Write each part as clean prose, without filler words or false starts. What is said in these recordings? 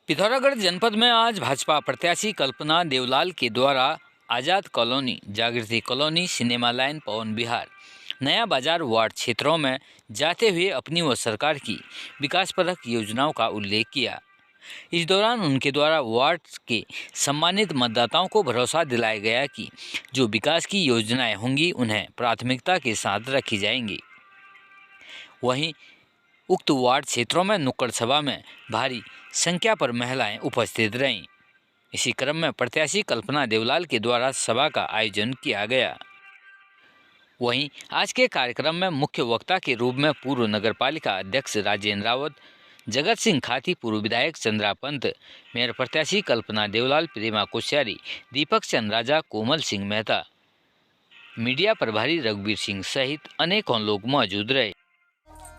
पिथौरागढ़ जनपद में आज भाजपा प्रत्याशी कल्पना देवलाल के द्वारा आज़ाद कॉलोनी, जागृति कॉलोनी, सिनेमा लाइन, पवन विहार, नया बाजार वार्ड क्षेत्रों में जाते हुए अपनी व सरकार की विकासपरक योजनाओं का उल्लेख किया। इस दौरान उनके द्वारा वार्ड के सम्मानित मतदाताओं को भरोसा दिलाया गया कि जो विकास की योजनाएं होंगी उन्हें प्राथमिकता के साथ रखी जाएंगी। वहीं उक्त वार्ड क्षेत्रों में नुक्कड़ सभा में भारी संख्या पर महिलाएं उपस्थित रहीं। इसी क्रम में प्रत्याशी कल्पना देवलाल के द्वारा सभा का आयोजन किया गया। वहीं आज के कार्यक्रम में मुख्य वक्ता के रूप में पूर्व नगरपालिका अध्यक्ष राजेंद्र रावत, जगत सिंह खाती, पूर्व विधायक चंद्रा पंत, मेयर प्रत्याशी कल्पना देवलाल, प्रेमा कोश्यारी, दीपक चंद राजा, कोमल सिंह मेहता, मीडिया प्रभारी रघुवीर सिंह सहित अनेकों लोग मौजूद रहे।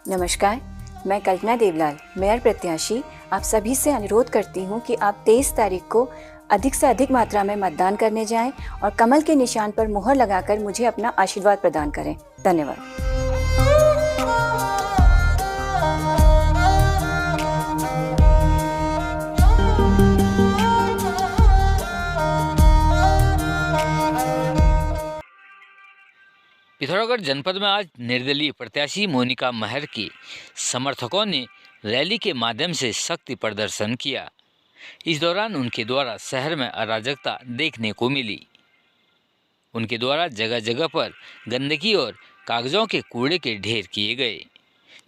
नमस्कार, मैं कल्पना देवलाल, मेयर प्रत्याशी आप सभी से अनुरोध करती हूं कि आप 23 तारीख को अधिक से अधिक मात्रा में मतदान करने जाएं और कमल के निशान पर मुहर लगाकर मुझे अपना आशीर्वाद प्रदान करें। धन्यवाद। पिथौरागढ़ जनपद में आज निर्दलीय प्रत्याशी मोनिका महर के समर्थकों ने रैली के माध्यम से शक्ति प्रदर्शन किया। इस दौरान उनके द्वारा शहर में अराजकता देखने को मिली। उनके द्वारा जगह जगह पर गंदगी और कागजों के कूड़े के ढेर किए गए,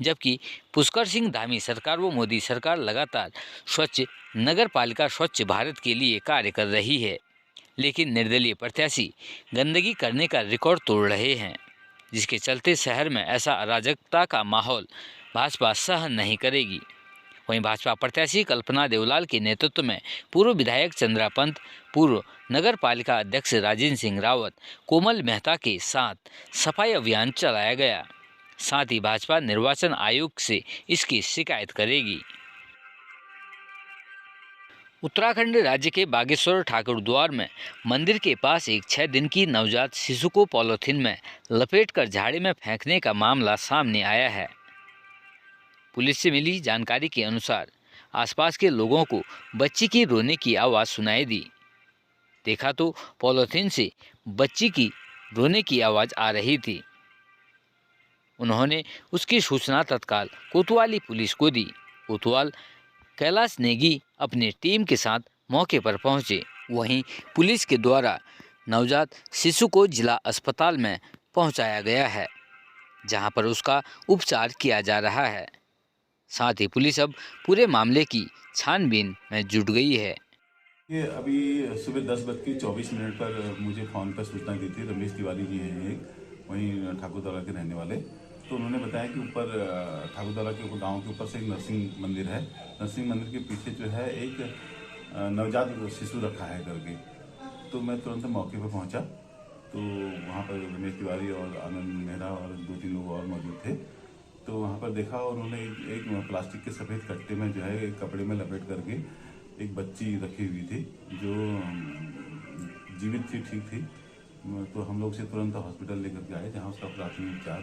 जबकि पुष्कर सिंह धामी सरकार व मोदी सरकार लगातार स्वच्छ नगर पालिका, स्वच्छ भारत के लिए कार्य कर रही है, लेकिन निर्दलीय प्रत्याशी गंदगी करने का रिकॉर्ड तोड़ रहे हैं, जिसके चलते शहर में ऐसा अराजकता का माहौल भाजपा सहन नहीं करेगी। वहीं भाजपा प्रत्याशी कल्पना देवलाल के नेतृत्व में पूर्व विधायक चंद्रा पंत, पूर्व नगर पालिका अध्यक्ष राजेंद्र सिंह रावत, कोमल मेहता के साथ सफाई अभियान चलाया गया। साथ ही भाजपा निर्वाचन आयोग से इसकी शिकायत करेगी। उत्तराखंड राज्य के बागेश्वर ठाकुरद्वार में मंदिर के पास एक 6 दिन की नवजात शिशु को पॉलीथीन में लपेटकर झाड़ी में फेंकने का मामला सामने आया है। पुलिस से मिली जानकारी के अनुसार आसपास के लोगों को बच्ची की रोने की आवाज़ सुनाई दी। देखा तो पॉलीथीन से बच्ची की रोने की आवाज़ आ रही थी। उन्होंने उसकी सूचना तत्काल कोतवाली पुलिस को दी। कोतवाल कैलाश नेगी अपनी टीम के साथ मौके पर पहुंचे। वहीं पुलिस के द्वारा नवजात शिशु को जिला अस्पताल में पहुंचाया गया है, जहां पर उसका उपचार किया जा रहा है। साथ ही पुलिस अब पूरे मामले की छानबीन में जुट गई है। ये अभी सुबह 10:24 पर मुझे फ़ोन पर सूचना दी थी। रमेश तिवारी जी हैं एक, वहीं ठाकुरद्वारा के रहने वाले। तो उन्होंने बताया कि ऊपर ठाकुरद्वारा के गांव के ऊपर से एक नरसिंह मंदिर है। नरसिंह मंदिर के पीछे जो है एक नवजात शिशु रखा है करके। तो मैं तुरंत मौके पर पहुंचा, तो वहाँ पर रमेश तिवारी और आनंद मेहरा और 2-3 लोग और मौजूद थे। तो वहाँ पर देखा और उन्होंने एक प्लास्टिक के सफ़ेद कट्टे में जो है एक कपड़े में लपेट करके एक बच्ची रखी हुई थी, जो जीवित थी, ठीक थी। तो हम लोग उसे तुरंत हॉस्पिटल लेकर के आए, जहाँ उसका प्राथमिक उपचार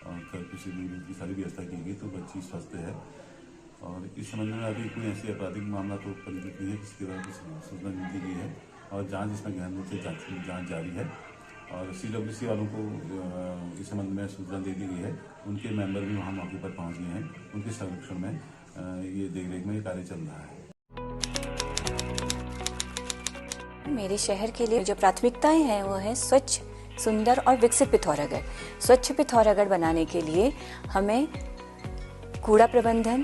और किसी की सारी व्यवस्था की गई। तो बच्ची स्वस्थ है और इस संबंध में अभी कोई ऐसी आपराधिक मामला तो पंजीकृत नहीं है, किसी तरह की सूचना नहीं दी गई है और जाँच इसमें गहन रूप से जाँच जारी है। और CWC वालों को इस संबंध में सूचना दे दी गई है। उनके मेंबर भी वहाँ मौके पर पहुँच गए हैं। उनके संरक्षण में ये देखरेख में ये कार्य चल रहा है। मेरे शहर के लिए जो प्राथमिकताएं हैं वो है स्वच्छ, सुंदर और विकसित पिथौरागढ़। स्वच्छ पिथौरागढ़ बनाने के लिए हमें कूड़ा प्रबंधन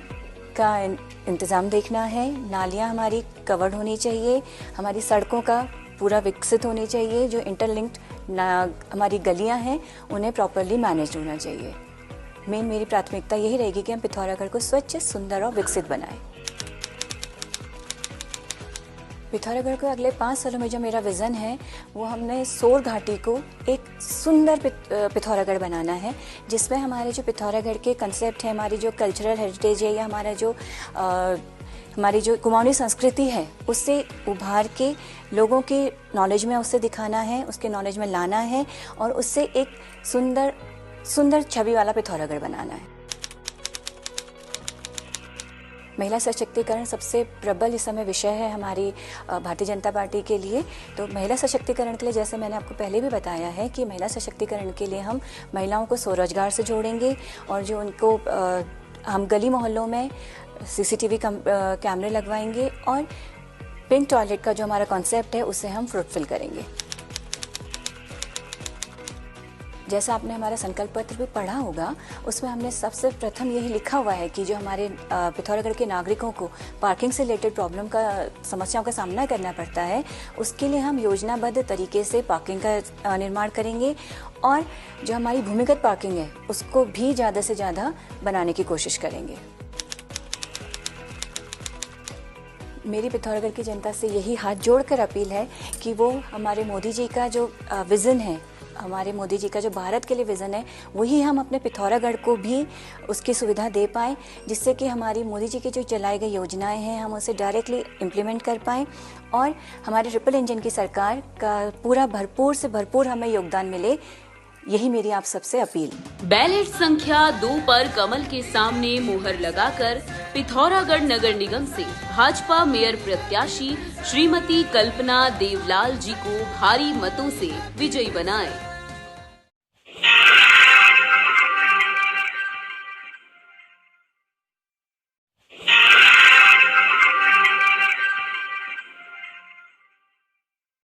का इंतज़ाम देखना है, नालियाँ हमारी कवर्ड होनी चाहिए, हमारी सड़कों का पूरा विकसित होनी चाहिए, जो इंटरलिंक्ड हमारी गलियाँ हैं उन्हें प्रॉपरली मैनेज होना चाहिए। मेरी प्राथमिकता यही रहेगी कि हम पिथौरागढ़ को स्वच्छ, सुंदर और विकसित बनाएं। पिथौरागढ़ को अगले 5 सालों में जो मेरा विज़न है वो हमने सोर घाटी को एक सुंदर पिथौरागढ़ बनाना है, जिसमें हमारे जो पिथौरागढ़ के कंसेप्ट है, हमारी जो कल्चरल हेरिटेज है या हमारी जो कुमाऊनी संस्कृति है, उससे उभार के लोगों के नॉलेज में उससे दिखाना है, उसके नॉलेज में लाना है और उससे एक सुंदर छवि वाला पिथौरागढ़ बनाना है। महिला सशक्तिकरण सबसे प्रबल इस समय विषय है हमारी भारतीय जनता पार्टी के लिए। तो महिला सशक्तिकरण के लिए जैसे मैंने आपको पहले भी बताया है कि महिला सशक्तिकरण के लिए हम महिलाओं को स्वरोजगार से जोड़ेंगे और जो उनको हम गली मोहल्लों में CCTV कैमरे लगवाएंगे और पिंक टॉयलेट का जो हमारा कॉन्सेप्ट है उसे हम फ्रूटफुल करेंगे। जैसा आपने हमारा संकल्प पत्र भी पढ़ा होगा, उसमें हमने सबसे प्रथम यही लिखा हुआ है कि जो हमारे पिथौरागढ़ के नागरिकों को पार्किंग से रिलेटेड समस्याओं का सामना करना पड़ता है, उसके लिए हम योजनाबद्ध तरीके से पार्किंग का निर्माण करेंगे और जो हमारी भूमिगत पार्किंग है उसको भी ज़्यादा से ज़्यादा बनाने की कोशिश करेंगे। मेरी पिथौरागढ़ की जनता से यही हाथ जोड़कर अपील है कि वो हमारे मोदी जी का जो विज़न है, हमारे मोदी जी का जो भारत के लिए विज़न है, वही हम अपने पिथौरागढ़ को भी उसकी सुविधा दे पाएँ, जिससे कि हमारी मोदी जी की जो चलाई गई योजनाएं हैं हम उसे डायरेक्टली इम्प्लीमेंट कर पाएँ और हमारे ट्रिपल इंजन की सरकार का पूरा भरपूर से भरपूर हमें योगदान मिले। यही मेरी आप सबसे अपील। बैलेट संख्या 2 पर कमल के सामने मुहर लगाकर पिथौरागढ़ नगर निगम से भाजपा मेयर प्रत्याशी श्रीमती कल्पना देवलाल जी को भारी मतों से विजयी बनाएं।